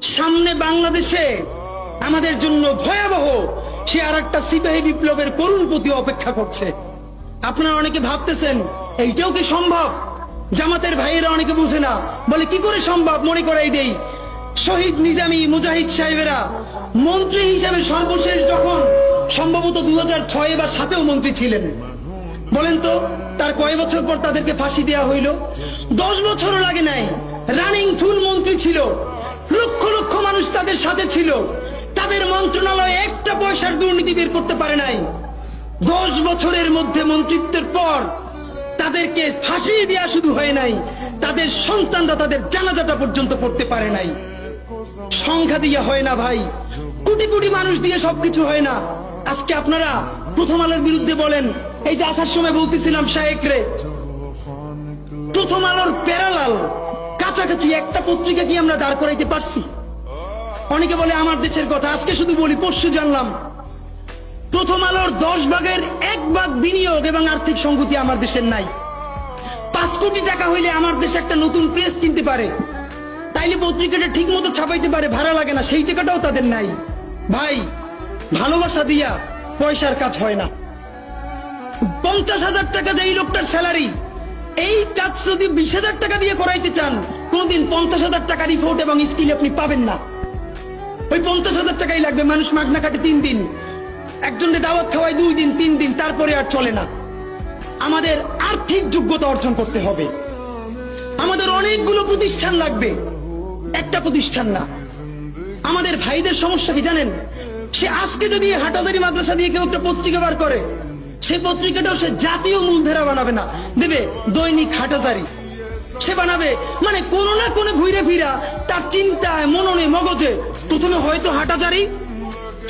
সামনে বাংলাদেশে আমাদের জন্য ভয়াবহ সে আরেকটা সিপাহী বিপ্লবের করুণ প্রতি অপেক্ষা করছে। আপনারা অনেকে ভাবতেছেন এইটাও কি সম্ভব? জামাতের ভাইয়েরা অনেকে বুঝে না, বলে কি করে সম্ভব? মনে করাই দেই, শহীদ নিজামী মুজাহিদ সাহেবেরা মন্ত্রী হিসাবে সর্বশেষ যখন সম্ভবত 2006 বা 2007 মন্ত্রী ছিলেন, বলেন তো তার কয় বছর পর তাদেরকে ফাঁসি দেওয়া হইল? 10 বছরও লাগে নাই। রানিং ফুল মন্ত্রী ছিল, লক্ষ লক্ষ মানুষ তাদের সাথে ছিল, তাদের মন্ত্রণালয়ে একটা পয়সার দুর্নীতি বের করতে পারে নাই। 10 বছরের মধ্যে মন্ত্রিত্বের পর তাদেরকে ফাঁসি দেওয়া শুধু হয় নাই, তাদের সন্তানরা তাদের জানাজাটা পর্যন্ত পড়তে পারে নাই। সংখ্যা দিয়ে হয় না ভাই, কোটি কোটি মানুষ দিয়ে সবকিছু হয় না। আজকে আপনারা প্রথম আলোর বিরুদ্ধে বলেন, এইটা আসার সময় বলতেছিলাম শায়েক রে, প্রথম আলোর প্যারালাল কাছাকাছি একটা পত্রিকা কি আমরা দাঁড় করাইতে পারছি? অনেকে বলে আমার দেশের কথা, আজকে শুধু বলি, পরশু জানলাম প্রথম আলোর 10 ভাগের 1 ভাগ বিনিয়োগ এবং আর্থিক সংগতি আমার দেশের নাই। 5 কোটি টাকা হইলে আমার দেশে একটা নতুন প্রেস কিনতে পারে, তাইলে পত্রিকাটা ঠিক মতো ছাপাইতে পারে, ভাড়া লাগে না, সেই টাকাটাও তাদের নাই। ভাই, ভালোবাসা দিয়া পয়সার কাজ হয় না। 50,000 টাকা যে এই লোকটার স্যালারি, এই কাজ যদি 20,000 টাকা দিয়ে করাইতে চান, কোনদিন 50,000 টাকা রিপোর্ট এবং স্কিল আপনি পাবেন না। ওই 50,000 টাকাই লাগবে। মানুষ মাগনা কাটে 3 দিন, একজনকে দাওয়াত খাওয়ায় 2 দিন 3 দিন, তারপরে আর চলে না। আমাদের আর্থিক যোগ্যতা অর্জন করতে হবে। আমাদের অনেকগুলো প্রতিষ্ঠান লাগবে, একটা প্রতিষ্ঠান না। আমাদের ভাইদের সমস্যা কি জানেন? সে আজকে যদি হাটাজারি মাদ্রাসা দিয়ে কেউ একটা পত্রিকা বার করে, সেই পত্রিকাটাও সে জাতীয় মূলধারা বানাবে না, দেবে দৈনিক হাটাজারি সে বানাবে। মানে কোনো না কোনো ঘুরে ফিরা তার চিন্তায়, মননে, মগজে প্রথমে হয়তো হাটাজারি,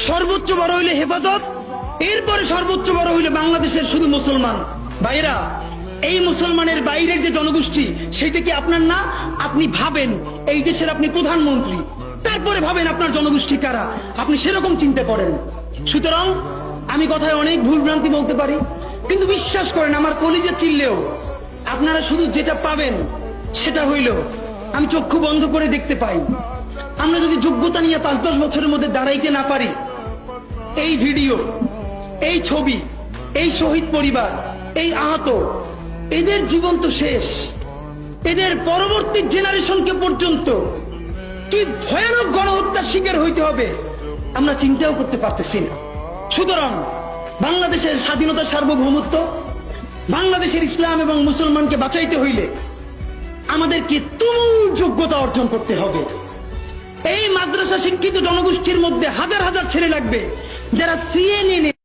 সর্বোচ্চ বড় হইলে হেফাজত, এরপরে সর্বোচ্চ বড় হইলে বাংলাদেশের শুধু মুসলমান। ভাইরা, এই মুসলমানের বাইরের যে জনগোষ্ঠী, সেটা কি আপনার না? আপনি ভাবেন এই দেশের আপনি প্রধানমন্ত্রী, তারপরে ভাবেন আপনার জনগোষ্ঠী কারা, আপনি সেরকম চিন্তা করেন। সুতরাং আমি কথায় অনেক ভুল ভ্রান্তি বলতে পারি, কিন্তু বিশ্বাস করেন আমার কলিজা চিল্লেও আপনারা শুধু যেটা পাবেন সেটা হইল আমি চক্ষু বন্ধ করে দেখতে পাই। আমরা যদি যোগ্যতা নিয়ে 5-10 বছরের মধ্যে দাঁড়াইতে না পারি, এই ভিডিও, এই ছবি, এই শহীদ পরিবার, এই আহত, এদের জীবন তো শেষ। এদের পরবর্তী জেনারেশনকে পর্যন্ত কি ভয়ানক গণহত্যার শিকার হইতে হবে আমরা চিন্তাও করতে পারতেছি না। সুতরাং বাংলাদেশের স্বাধীনতা, সার্বভৌমত্ব, বাংলাদেশের ইসলাম এবং মুসলমানকে বাঁচাইতে হইলে আমাদেরকে তুমুল যোগ্যতা অর্জন করতে হবে। এই মাদ্রাসা শিক্ষিত জনগোষ্ঠীর মধ্যে হাজার হাজার ছেলে লাগবে যারা সিএনএ